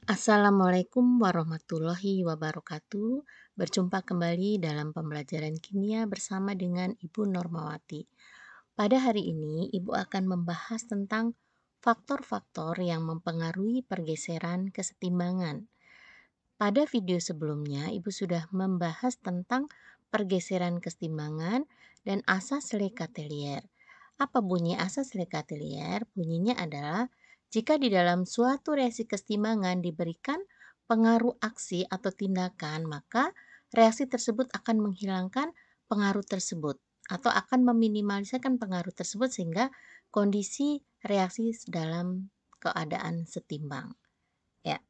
Assalamualaikum warahmatullahi wabarakatuh. Berjumpa kembali dalam pembelajaran kimia bersama dengan Ibu Normawati. Pada hari ini, Ibu akan membahas tentang faktor-faktor yang mempengaruhi pergeseran kesetimbangan. Pada video sebelumnya, Ibu sudah membahas tentang pergeseran kesetimbangan dan asas Lekatelier. Apa bunyi asas Lekatelier? Bunyinya adalah jika di dalam suatu reaksi kesetimbangan diberikan pengaruh aksi atau tindakan, maka reaksi tersebut akan menghilangkan pengaruh tersebut atau akan meminimalisirkan pengaruh tersebut sehingga kondisi reaksi dalam keadaan setimbang. Ya,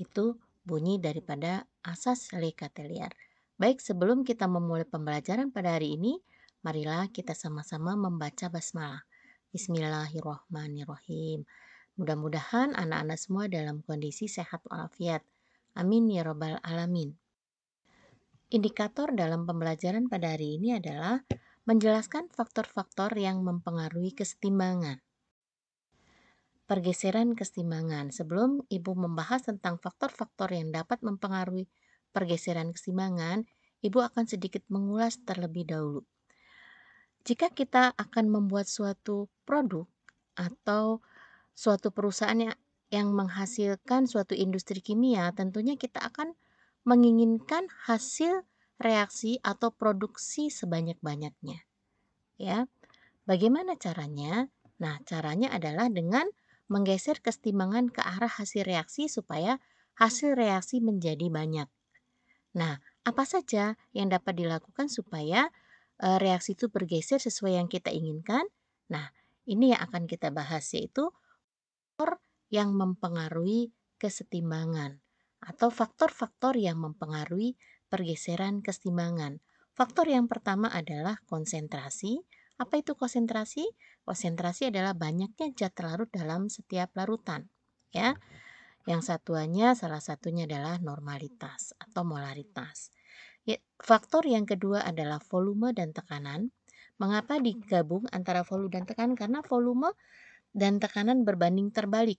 itu bunyi daripada asas Lekatelier. Baik, sebelum kita memulai pembelajaran pada hari ini, marilah kita sama-sama membaca basmalah. Bismillahirrohmanirrohim. Mudah-mudahan anak-anak semua dalam kondisi sehat walafiat. Amin ya robbal alamin. Indikator dalam pembelajaran pada hari ini adalah menjelaskan faktor-faktor yang mempengaruhi kesetimbangan. Pergeseran kesetimbangan. Sebelum Ibu membahas tentang faktor-faktor yang dapat mempengaruhi pergeseran kesetimbangan, Ibu akan sedikit mengulas terlebih dahulu. Jika kita akan membuat suatu produk atau suatu perusahaan yang menghasilkan suatu industri kimia, tentunya kita akan menginginkan hasil reaksi atau produksi sebanyak-banyaknya. Ya, bagaimana caranya? Nah, caranya adalah dengan menggeser kesetimbangan ke arah hasil reaksi supaya hasil reaksi menjadi banyak. Nah, apa saja yang dapat dilakukan supaya reaksi itu bergeser sesuai yang kita inginkan? Nah, ini yang akan kita bahas, yaitu faktor yang mempengaruhi kesetimbangan atau faktor-faktor yang mempengaruhi pergeseran kesetimbangan. Faktor yang pertama adalah konsentrasi. Apa itu konsentrasi? Konsentrasi adalah banyaknya zat larut dalam setiap larutan. Ya, yang salah satunya adalah normalitas atau molaritas. Ya, faktor yang kedua adalah volume dan tekanan. Mengapa digabung antara volume dan tekanan? Karena volume dan tekanan berbanding terbalik.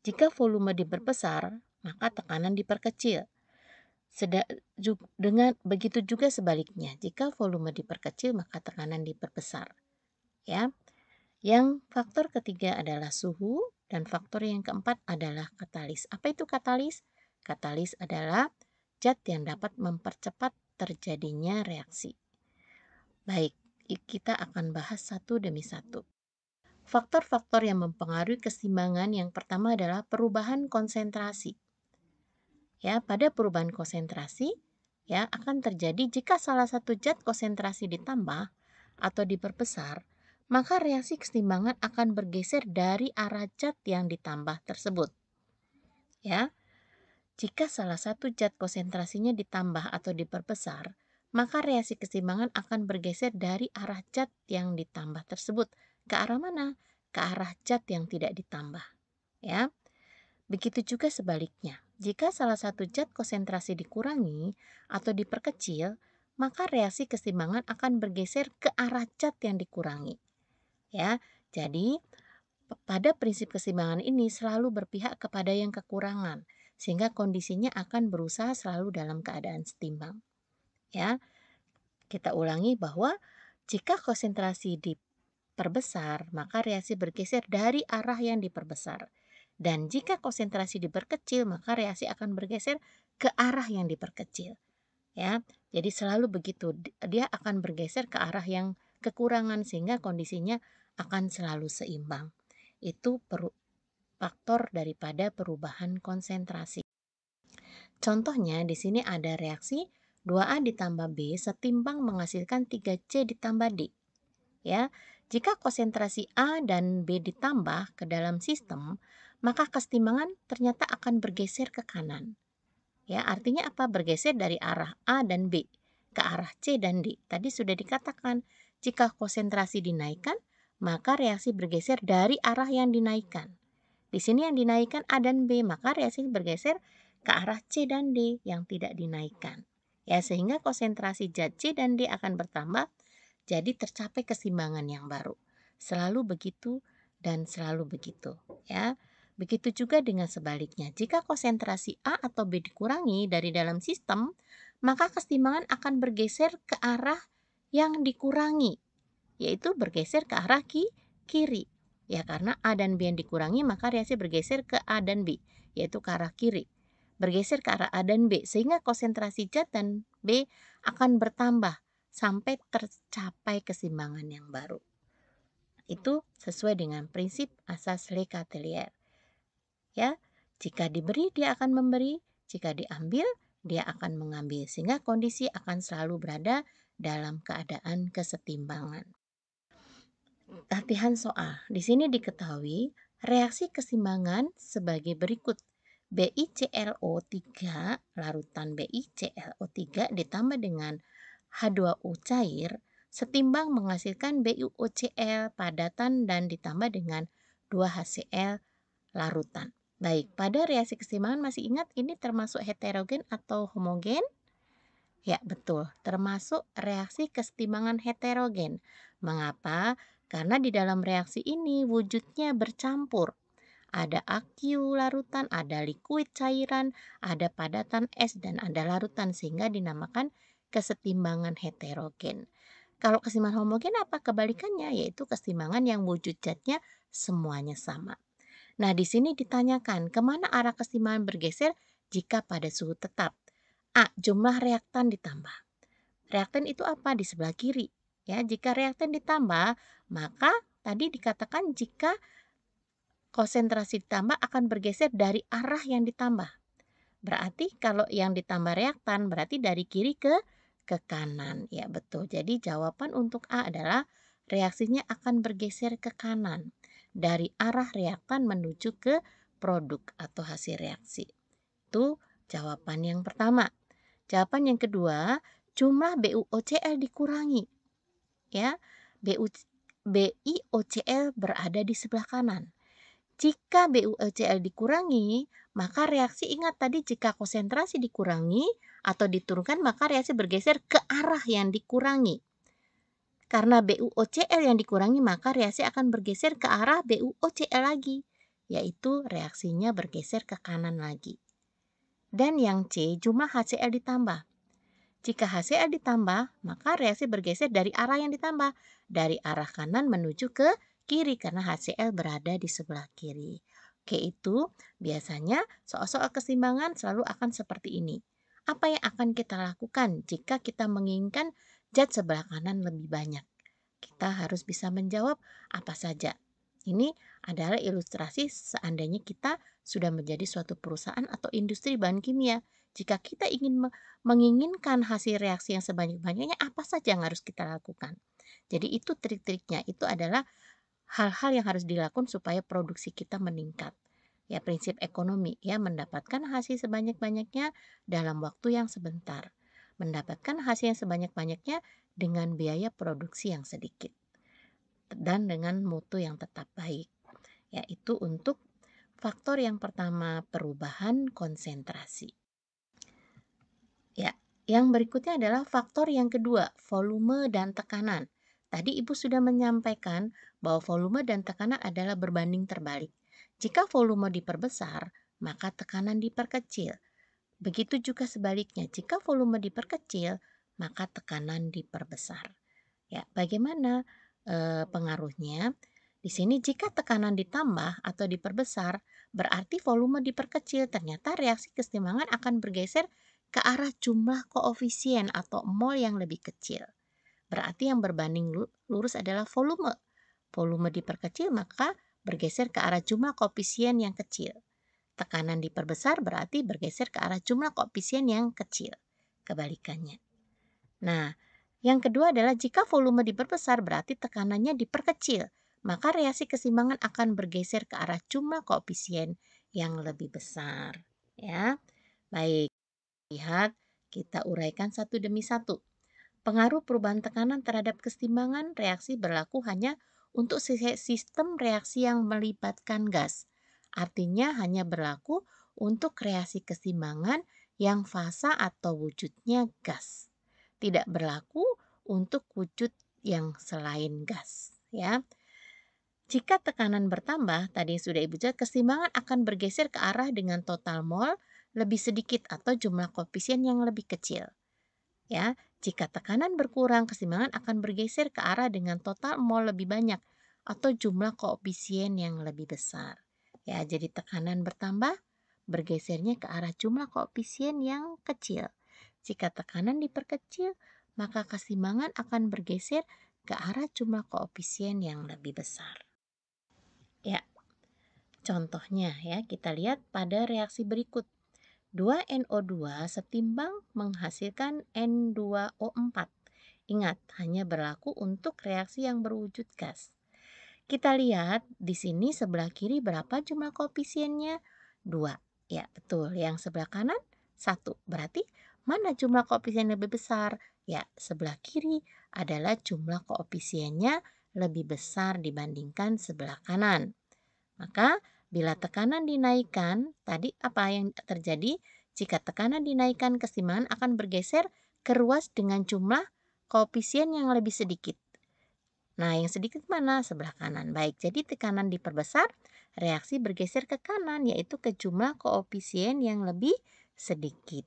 Jika volume diperbesar, maka tekanan diperkecil. Dengan begitu juga sebaliknya, jika volume diperkecil maka tekanan diperbesar. Ya. Yang faktor ketiga adalah suhu dan faktor yang keempat adalah katalis. Apa itu katalis? Katalis adalah zat yang dapat mempercepat terjadinya reaksi. Baik, kita akan bahas satu demi satu. Faktor-faktor yang mempengaruhi keseimbangan yang pertama adalah perubahan konsentrasi. Ya, pada perubahan konsentrasi ya akan terjadi jika salah satu zat konsentrasi ditambah atau diperbesar, maka reaksi keseimbangan akan bergeser dari arah zat yang ditambah tersebut. Ya. Jika salah satu zat konsentrasinya ditambah atau diperbesar, maka reaksi keseimbangan akan bergeser dari arah zat yang ditambah tersebut. Ke arah mana? Ke arah zat yang tidak ditambah. Ya. Begitu juga sebaliknya. Jika salah satu zat konsentrasi dikurangi atau diperkecil, maka reaksi keseimbangan akan bergeser ke arah zat yang dikurangi. Ya. Jadi, pada prinsip keseimbangan ini selalu berpihak kepada yang kekurangan, sehingga kondisinya akan berusaha selalu dalam keadaan setimbang. Ya, kita ulangi bahwa jika konsentrasi diperbesar, maka reaksi bergeser dari arah yang diperbesar. Dan jika konsentrasi diperkecil, maka reaksi akan bergeser ke arah yang diperkecil. Ya, jadi selalu begitu. Dia akan bergeser ke arah yang kekurangan sehingga kondisinya akan selalu seimbang. Itu faktor daripada perubahan konsentrasi. Contohnya di sini ada reaksi 2A ditambah B setimbang menghasilkan 3C ditambah D. Ya, jika konsentrasi A dan B ditambah ke dalam sistem, maka kesetimbangan ternyata akan bergeser ke kanan. Ya, artinya apa? Bergeser dari arah A dan B ke arah C dan D. Tadi sudah dikatakan, jika konsentrasi dinaikkan, maka reaksi bergeser dari arah yang dinaikkan. Di sini yang dinaikkan A dan B, maka reaksi bergeser ke arah C dan D yang tidak dinaikkan. Ya, sehingga konsentrasi zat C dan D akan bertambah, jadi tercapai keseimbangan yang baru. Selalu begitu dan selalu begitu, ya. Begitu juga dengan sebaliknya, jika konsentrasi A atau B dikurangi dari dalam sistem, maka kesetimbangan akan bergeser ke arah yang dikurangi, yaitu bergeser ke arah kiri. Ya, karena A dan B yang dikurangi, maka reaksi bergeser ke A dan B, yaitu ke arah kiri. Bergeser ke arah A dan B, sehingga konsentrasi zat dan B akan bertambah sampai tercapai keseimbangan yang baru. Itu sesuai dengan prinsip asas Le Chatelier. Ya, jika diberi dia akan memberi, jika diambil dia akan mengambil, sehingga kondisi akan selalu berada dalam keadaan kesetimbangan. Latihan soal. Di sini diketahui reaksi keseimbangan sebagai berikut. BiClO3, larutan BiClO3 ditambah dengan H2O cair setimbang menghasilkan BuOCl padatan dan ditambah dengan 2HCl larutan. Baik, pada reaksi keseimbangan masih ingat ini termasuk heterogen atau homogen? Ya, betul, termasuk reaksi kesetimbangan heterogen. Mengapa? Karena di dalam reaksi ini wujudnya bercampur. Ada aqueous larutan, ada liquid cairan, ada padatan es, dan ada larutan, sehingga dinamakan kesetimbangan heterogen. Kalau keseimbangan homogen apa kebalikannya? Yaitu keseimbangan yang wujud zatnya semuanya sama. Nah, di sini ditanyakan kemana arah keseimbangan bergeser jika pada suhu tetap. A. Jumlah reaktan ditambah. Reaktan itu apa? Di sebelah kiri. Ya, jika reaktan ditambah, maka tadi dikatakan jika konsentrasi ditambah akan bergeser dari arah yang ditambah. Berarti kalau yang ditambah reaktan berarti dari kiri ke kanan. Ya, betul. Jadi jawaban untuk A adalah reaksinya akan bergeser ke kanan dari arah reaktan menuju ke produk atau hasil reaksi. Itu jawaban yang pertama. Jawaban yang kedua, jumlah BuOCl dikurangi. Ya, BiOCl berada di sebelah kanan. Jika BuOCl dikurangi, maka reaksi ingat tadi jika konsentrasi dikurangi atau diturunkan maka reaksi bergeser ke arah yang dikurangi. Karena BuOCl yang dikurangi maka reaksi akan bergeser ke arah BuOCl lagi, yaitu reaksinya bergeser ke kanan lagi. Dan yang C, jumlah HCl ditambah. Jika HCl ditambah, maka reaksi bergeser dari arah yang ditambah, dari arah kanan menuju ke kiri karena HCl berada di sebelah kiri. Oke, itu biasanya soal-soal keseimbangan selalu akan seperti ini. Apa yang akan kita lakukan jika kita menginginkan zat sebelah kanan lebih banyak? Kita harus bisa menjawab apa saja. Ini adalah ilustrasi seandainya kita sudah menjadi suatu perusahaan atau industri bahan kimia. Jika kita ingin menginginkan hasil reaksi yang sebanyak-banyaknya, apa saja yang harus kita lakukan? Jadi itu trik-triknya, itu adalah hal-hal yang harus dilakukan supaya produksi kita meningkat. Ya, prinsip ekonomi, ya, mendapatkan hasil sebanyak-banyaknya dalam waktu yang sebentar. Mendapatkan hasil yang sebanyak-banyaknya dengan biaya produksi yang sedikit. Dan dengan mutu yang tetap baik. Yaitu untuk faktor yang pertama, perubahan konsentrasi. Ya, yang berikutnya adalah faktor yang kedua, volume dan tekanan. Tadi Ibu sudah menyampaikan bahwa volume dan tekanan adalah berbanding terbalik. Jika volume diperbesar, maka tekanan diperkecil. Begitu juga sebaliknya, jika volume diperkecil, maka tekanan diperbesar. Ya, bagaimana pengaruhnya? Di sini jika tekanan ditambah atau diperbesar, berarti volume diperkecil. Ternyata reaksi keseimbangan akan bergeser ke arah jumlah koefisien atau mol yang lebih kecil. Berarti yang berbanding lurus adalah volume. Volume diperkecil maka bergeser ke arah jumlah koefisien yang kecil. Tekanan diperbesar berarti bergeser ke arah jumlah koefisien yang kecil. Kebalikannya. Nah, yang kedua adalah jika volume diperbesar berarti tekanannya diperkecil. Maka reaksi keseimbangan akan bergeser ke arah jumlah koefisien yang lebih besar. Ya, baik. Lihat, kita uraikan satu demi satu. Pengaruh perubahan tekanan terhadap keseimbangan reaksi berlaku hanya untuk sistem reaksi yang melibatkan gas. Artinya hanya berlaku untuk reaksi keseimbangan yang fasa atau wujudnya gas. Tidak berlaku untuk wujud yang selain gas, ya. Jika tekanan bertambah, tadi yang sudah Ibu jelaskan, keseimbangan akan bergeser ke arah dengan total mol lebih sedikit atau jumlah koefisien yang lebih kecil. Ya, jika tekanan berkurang, keseimbangan akan bergeser ke arah dengan total mol lebih banyak atau jumlah koefisien yang lebih besar. Ya, jadi tekanan bertambah, bergesernya ke arah jumlah koefisien yang kecil. Jika tekanan diperkecil, maka keseimbangan akan bergeser ke arah jumlah koefisien yang lebih besar. Ya, contohnya ya, kita lihat pada reaksi berikut. 2NO2 setimbang menghasilkan N2O4. Ingat, hanya berlaku untuk reaksi yang berwujud gas. Kita lihat di sini sebelah kiri berapa jumlah koefisiennya? 2. Ya, betul. Yang sebelah kanan 1. Berarti mana jumlah koefisien lebih besar? Ya, sebelah kiri adalah jumlah koefisiennya lebih besar dibandingkan sebelah kanan. Maka bila tekanan dinaikkan, tadi apa yang terjadi? Jika tekanan dinaikkan, keseimbangan akan bergeser ke ruas dengan jumlah koefisien yang lebih sedikit. Nah, yang sedikit mana? Sebelah kanan. Baik, jadi tekanan diperbesar, reaksi bergeser ke kanan, yaitu ke jumlah koefisien yang lebih sedikit.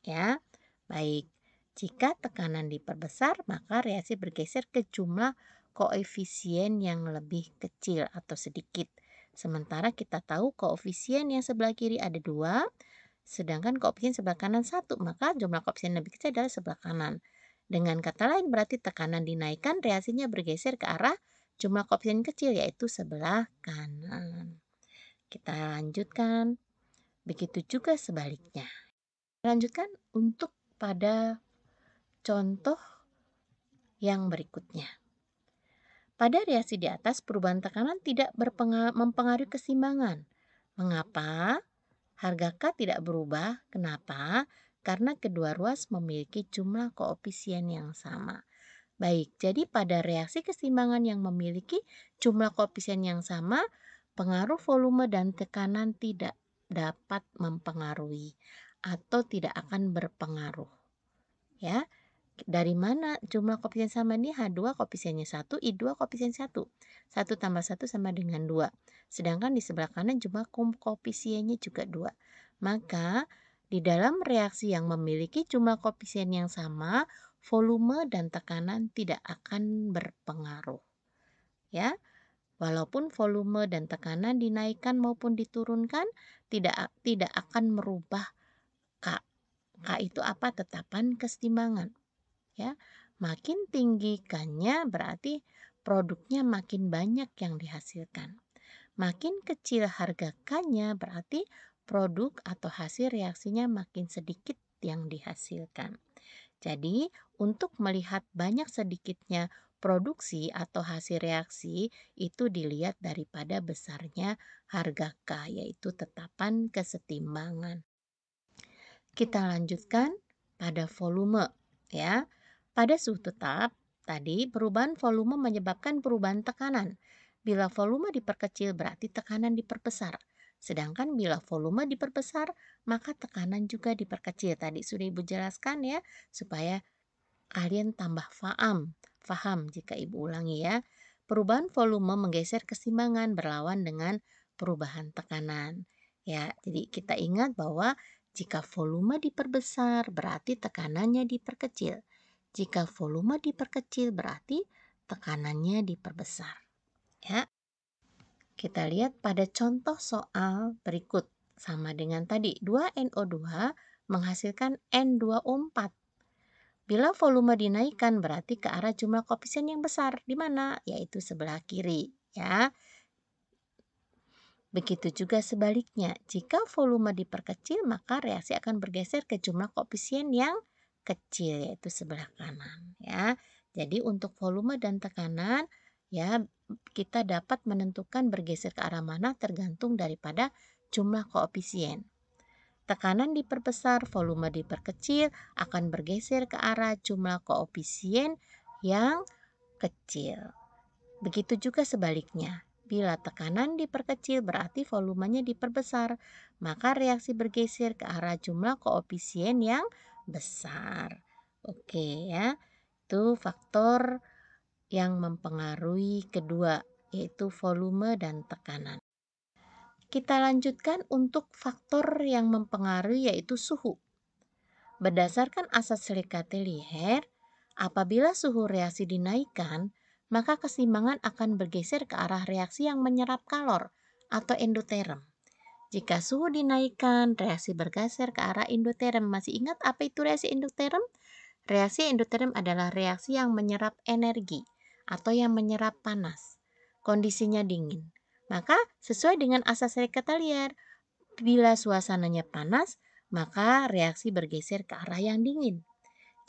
Ya, baik. Jika tekanan diperbesar, maka reaksi bergeser ke jumlah koefisien yang lebih kecil atau sedikit. Sementara kita tahu koefisien yang sebelah kiri ada 2, sedangkan koefisien sebelah kanan 1, maka jumlah koefisien lebih kecil adalah sebelah kanan. Dengan kata lain berarti tekanan dinaikkan, reaksinya bergeser ke arah jumlah koefisien kecil, yaitu sebelah kanan. Kita lanjutkan. Begitu juga sebaliknya. Lanjutkan untuk pada contoh yang berikutnya. Pada reaksi di atas, perubahan tekanan tidak mempengaruhi keseimbangan. Mengapa? Harga K tidak berubah. Kenapa? Karena kedua ruas memiliki jumlah koefisien yang sama. Baik, jadi pada reaksi keseimbangan yang memiliki jumlah koefisien yang sama, pengaruh volume dan tekanan tidak dapat mempengaruhi atau tidak akan berpengaruh. Ya, dari mana jumlah koefisien sama ini? H2 koefisiennya 1, I2 koefisien 1. 1 tambah 1 sama dengan 2. Sedangkan di sebelah kanan jumlah koefisiennya juga 2. Maka di dalam reaksi yang memiliki jumlah koefisien yang sama, volume dan tekanan tidak akan berpengaruh. Ya, walaupun volume dan tekanan dinaikkan maupun diturunkan, tidak akan merubah K. K itu apa? Tetapan keseimbangan. Ya, makin tinggi K-nya berarti produknya makin banyak yang dihasilkan. Makin kecil harga K-nya berarti produk atau hasil reaksinya makin sedikit yang dihasilkan. Jadi, untuk melihat banyak sedikitnya produksi atau hasil reaksi itu dilihat daripada besarnya harga K, yaitu tetapan kesetimbangan. Kita lanjutkan pada volume ya. Pada suhu tetap, tadi perubahan volume menyebabkan perubahan tekanan. Bila volume diperkecil berarti tekanan diperbesar. Sedangkan bila volume diperbesar, maka tekanan juga diperkecil. Tadi sudah Ibu jelaskan ya, supaya kalian tambah paham jika Ibu ulangi ya. Perubahan volume menggeser keseimbangan berlawan dengan perubahan tekanan. Ya, jadi kita ingat bahwa jika volume diperbesar berarti tekanannya diperkecil. Jika volume diperkecil berarti tekanannya diperbesar. Ya. Kita lihat pada contoh soal berikut. Sama dengan tadi, 2NO2 menghasilkan N2O4. Bila volume dinaikkan berarti ke arah jumlah koefisien yang besar. Di mana? Yaitu sebelah kiri. Ya. Begitu juga sebaliknya. Jika volume diperkecil maka reaksi akan bergeser ke jumlah koefisien yang kecil, yaitu sebelah kanan. Ya. Jadi untuk volume dan tekanan ya kita dapat menentukan bergeser ke arah mana tergantung daripada jumlah koefisien. Tekanan diperbesar, volume diperkecil akan bergeser ke arah jumlah koefisien yang kecil. Begitu juga sebaliknya. Bila tekanan diperkecil berarti volumenya diperbesar, maka reaksi bergeser ke arah jumlah koefisien yang besar. Oke ya, itu faktor yang mempengaruhi kedua yaitu volume dan tekanan. Kita lanjutkan untuk faktor yang mempengaruhi yaitu suhu. Berdasarkan asas Lekatelier, apabila suhu reaksi dinaikkan, maka keseimbangan akan bergeser ke arah reaksi yang menyerap kalor atau endoterm. Jika suhu dinaikkan, reaksi bergeser ke arah endoterm. Masih ingat apa itu reaksi endoterm? Reaksi endoterm adalah reaksi yang menyerap energi atau yang menyerap panas. Kondisinya dingin. Maka sesuai dengan asas Lekatelier, bila suasananya panas, maka reaksi bergeser ke arah yang dingin.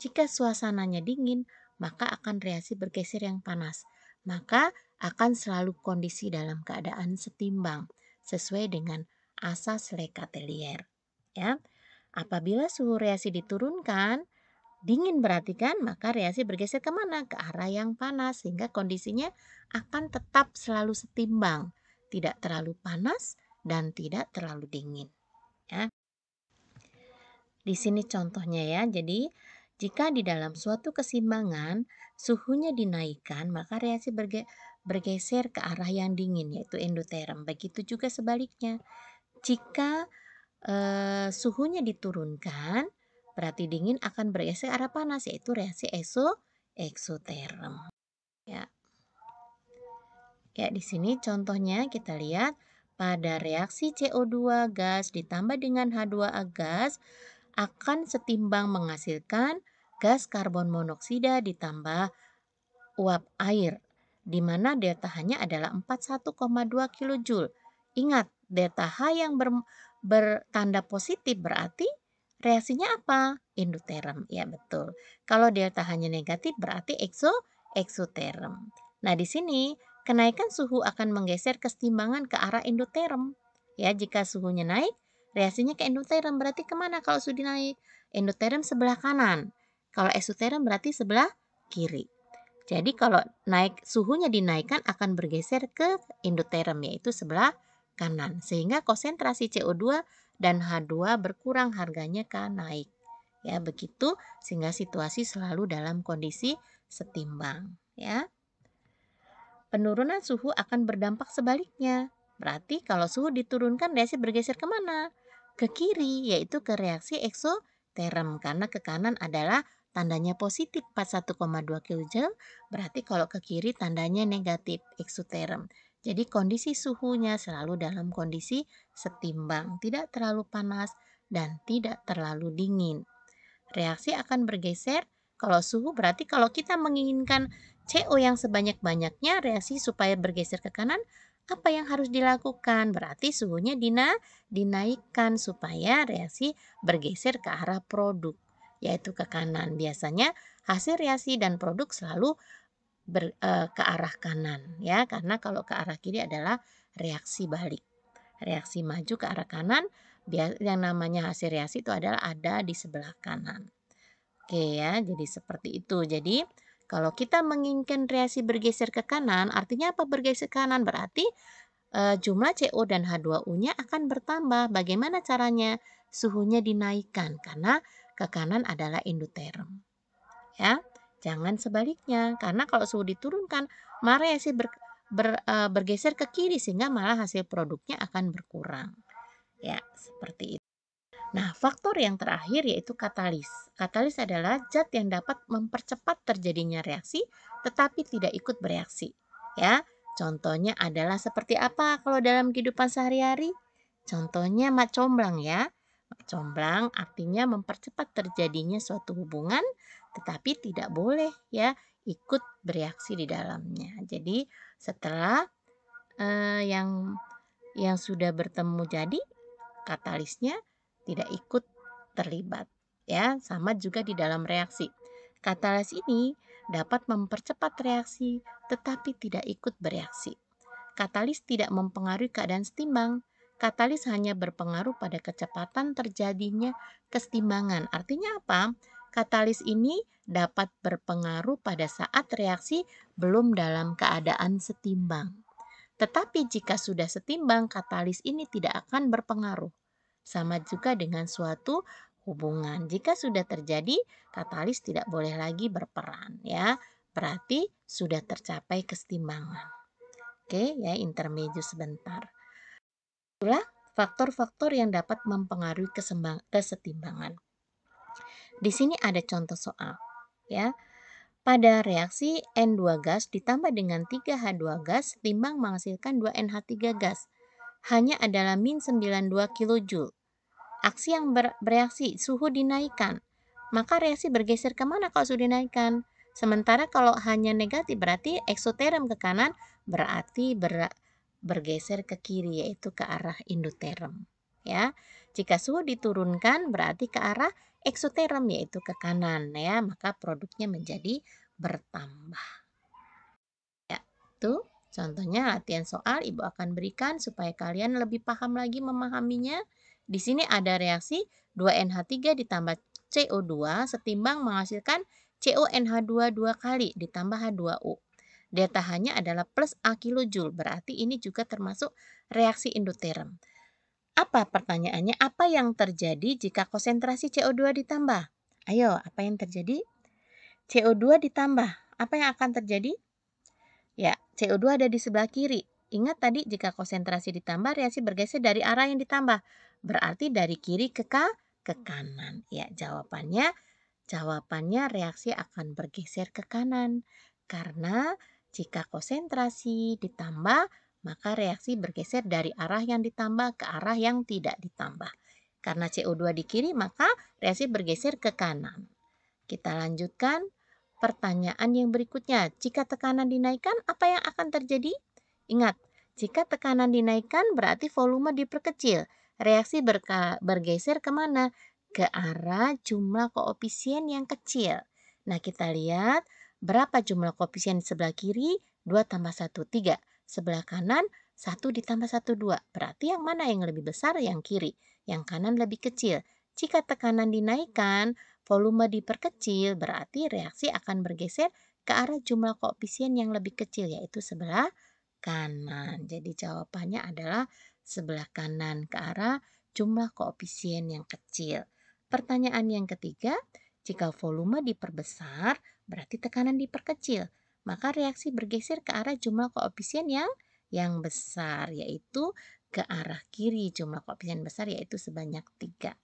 Jika suasananya dingin, maka akan reaksi bergeser yang panas. Maka akan selalu kondisi dalam keadaan setimbang sesuai dengan asas Lekatelier. Ya. Apabila suhu reaksi diturunkan, dingin berarti kan, maka reaksi bergeser kemana? Ke arah yang panas, sehingga kondisinya akan tetap selalu setimbang. Tidak terlalu panas dan tidak terlalu dingin. Ya. Di sini contohnya ya, jadi jika di dalam suatu keseimbangan suhunya dinaikkan, maka reaksi bergeser ke arah yang dingin, yaitu endoterm. Begitu juga sebaliknya. Jika suhunya diturunkan, berarti dingin akan bergeser ke arah panas, yaitu reaksi eksoterm. Ya. Ya, di sini contohnya kita lihat pada reaksi CO2 gas ditambah dengan H2A gas akan setimbang menghasilkan gas karbon monoksida ditambah uap air, di mana delta H-nya adalah 41,2 kJ. Ingat, delta H yang bertanda positif berarti reaksinya apa? Endoterm. Ya, betul. Kalau delta H-nya negatif berarti eksoterm. Nah, di sini kenaikan suhu akan menggeser kesetimbangan ke arah endoterm. Ya, jika suhunya naik, reaksinya ke endoterm. Berarti kemana kalau suhu naik? Endoterm sebelah kanan. Kalau eksoterm berarti sebelah kiri. Jadi kalau suhunya dinaikkan akan bergeser ke endoterm, yaitu sebelah kanan. Sehingga konsentrasi CO2 dan H2 berkurang, harganya naik. Ya, begitu sehingga situasi selalu dalam kondisi setimbang. Ya. Penurunan suhu akan berdampak sebaliknya. Berarti kalau suhu diturunkan, reaksi bergeser kemana? Ke kiri, yaitu ke reaksi eksoterm. Karena ke kanan adalah tandanya positif 41,2 kJ, berarti kalau ke kiri tandanya negatif eksoterm. Jadi kondisi suhunya selalu dalam kondisi setimbang, tidak terlalu panas dan tidak terlalu dingin. Reaksi akan bergeser kalau suhu, berarti kalau kita menginginkan CO yang sebanyak-banyaknya reaksi supaya bergeser ke kanan, apa yang harus dilakukan? Berarti suhunya dinaikkan supaya reaksi bergeser ke arah produk, yaitu ke kanan. Biasanya hasil reaksi dan produk selalu ke arah kanan, ya, karena kalau ke arah kiri adalah reaksi balik. Reaksi maju ke arah kanan, yang namanya hasil reaksi itu adalah ada di sebelah kanan. Oke ya, jadi seperti itu. Jadi kalau kita menginginkan reaksi bergeser ke kanan, artinya apa bergeser ke kanan? Berarti jumlah CO dan H2O-nya akan bertambah. Bagaimana caranya? Suhunya dinaikkan karena ke kanan adalah endoterm. Ya, jangan sebaliknya. Karena kalau suhu diturunkan, maka reaksi bergeser ke kiri sehingga malah hasil produknya akan berkurang. Ya, seperti itu. Nah, faktor yang terakhir yaitu katalis. Katalis adalah zat yang dapat mempercepat terjadinya reaksi tetapi tidak ikut bereaksi. Ya, contohnya adalah seperti apa kalau dalam kehidupan sehari-hari? Contohnya mak comblang ya. Mak comblang artinya mempercepat terjadinya suatu hubungan tetapi tidak boleh ya ikut bereaksi di dalamnya. Jadi setelah yang sudah bertemu jadi, katalisnya tidak ikut terlibat. Ya, sama juga di dalam reaksi. Katalis ini dapat mempercepat reaksi tetapi tidak ikut bereaksi. Katalis tidak mempengaruhi keadaan setimbang. Katalis hanya berpengaruh pada kecepatan terjadinya kesetimbangan. Artinya apa? Katalis ini dapat berpengaruh pada saat reaksi belum dalam keadaan setimbang. Tetapi jika sudah setimbang, katalis ini tidak akan berpengaruh. Sama juga dengan suatu hubungan. Jika sudah terjadi, katalis tidak boleh lagi berperan, ya. Berarti sudah tercapai kesetimbangan. Oke, ya intermezzo sebentar. Itulah faktor-faktor yang dapat mempengaruhi kesetimbangan. Di sini ada contoh soal, ya. Pada reaksi N2 gas ditambah dengan 3H2 gas timbang menghasilkan 2NH3 gas. Hanya adalah min 92 kJ. Aksi yang bereaksi, suhu dinaikkan. Maka reaksi bergeser kemana kalau suhu dinaikkan? Sementara kalau hanya negatif berarti eksoterm ke kanan, berarti bergeser ke kiri yaitu ke arah endoterm. Ya, jika suhu diturunkan berarti ke arah eksoterm yaitu ke kanan ya, maka produknya menjadi bertambah. Ya, itu contohnya latihan soal Ibu akan berikan supaya kalian lebih paham lagi memahaminya. Di sini ada reaksi 2NH3 ditambah CO2 setimbang menghasilkan CONH2 2 kali ditambah H2O. Delta H-nya adalah plus A kilojoule, berarti ini juga termasuk reaksi endoterm. Apa pertanyaannya? Apa yang terjadi jika konsentrasi CO2 ditambah? Ayo, apa yang terjadi? CO2 ditambah. Apa yang akan terjadi? Ya, CO2 ada di sebelah kiri. Ingat tadi jika konsentrasi ditambah, reaksi bergeser dari arah yang ditambah. Berarti dari kiri ke kanan. Ya, jawabannya reaksi akan bergeser ke kanan. Karena jika konsentrasi ditambah, maka reaksi bergeser dari arah yang ditambah ke arah yang tidak ditambah. Karena CO2 di kiri, maka reaksi bergeser ke kanan. Kita lanjutkan pertanyaan yang berikutnya. Jika tekanan dinaikkan, apa yang akan terjadi? Ingat, jika tekanan dinaikkan berarti volume diperkecil. Reaksi bergeser kemana? Ke arah jumlah koefisien yang kecil. Nah, kita lihat berapa jumlah koefisien di sebelah kiri? 2 tambah 1, 3. Sebelah kanan, 1 ditambah 1, 2. Berarti yang mana yang lebih besar? Yang kiri. Yang kanan lebih kecil. Jika tekanan dinaikkan, volume diperkecil, berarti reaksi akan bergeser ke arah jumlah koefisien yang lebih kecil, yaitu sebelah kanan. Jadi jawabannya adalah sebelah kanan ke arah jumlah koefisien yang kecil. Pertanyaan yang ketiga, jika volume diperbesar, berarti tekanan diperkecil. Maka reaksi bergeser ke arah jumlah koefisien yang besar, yaitu ke arah kiri jumlah koefisien besar, yaitu sebanyak 3.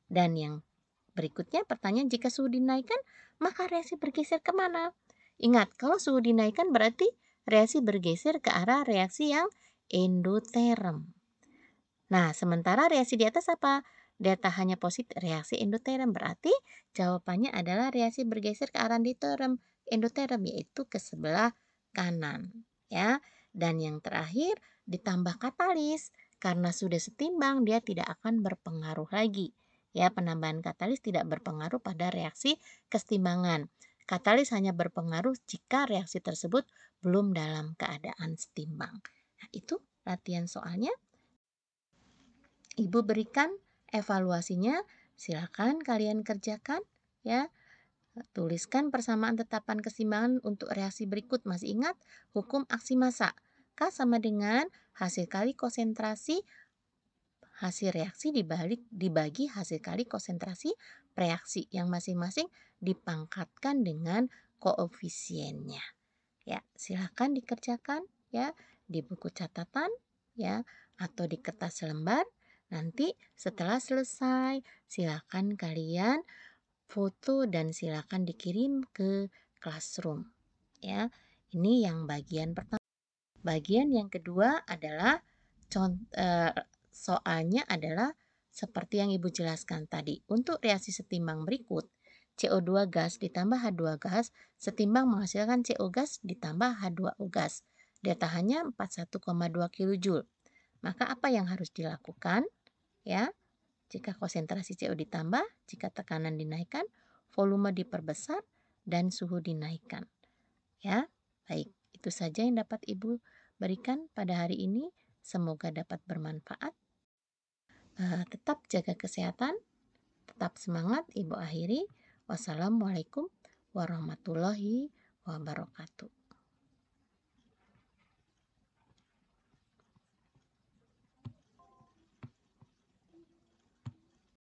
Dan yang berikutnya pertanyaan, jika suhu dinaikkan, maka reaksi bergeser kemana? Ingat, kalau suhu dinaikkan berarti reaksi bergeser ke arah reaksi yang endoterm. Nah, sementara reaksi di atas apa? Delta hanya positif, reaksi endoterm. Berarti jawabannya adalah reaksi bergeser ke arah endoterm yaitu ke sebelah kanan. Ya. Dan yang terakhir, ditambah katalis. Karena sudah setimbang, dia tidak akan berpengaruh lagi. Ya, penambahan katalis tidak berpengaruh pada reaksi kesetimbangan. Katalis hanya berpengaruh jika reaksi tersebut belum dalam keadaan setimbang. Nah, itu latihan soalnya. Ibu berikan evaluasinya, silakan kalian kerjakan ya. Tuliskan persamaan tetapan keseimbangan untuk reaksi berikut. Masih ingat hukum aksi massa? K sama dengan hasil kali konsentrasi hasil reaksi dibagi hasil kali konsentrasi reaksi yang masing-masing dipangkatkan dengan koefisiennya. Ya, silakan dikerjakan ya di buku catatan ya atau di kertas lembar. Nanti setelah selesai silakan kalian foto dan silakan dikirim ke classroom ya. Ini yang bagian pertama. Bagian yang kedua adalah soalnya adalah seperti yang Ibu jelaskan tadi. Untuk reaksi setimbang berikut, CO2 gas ditambah H2 gas setimbang menghasilkan CO gas ditambah H2O gas. Delta H-nya 41,2 kJ. Maka apa yang harus dilakukan? Ya, jika konsentrasi CO ditambah, jika tekanan dinaikkan, volume diperbesar, dan suhu dinaikkan. Ya, baik. Itu saja yang dapat Ibu berikan pada hari ini. Semoga dapat bermanfaat. Tetap jaga kesehatan, tetap semangat. Ibu akhiri. Wassalamualaikum warahmatullahi wabarakatuh.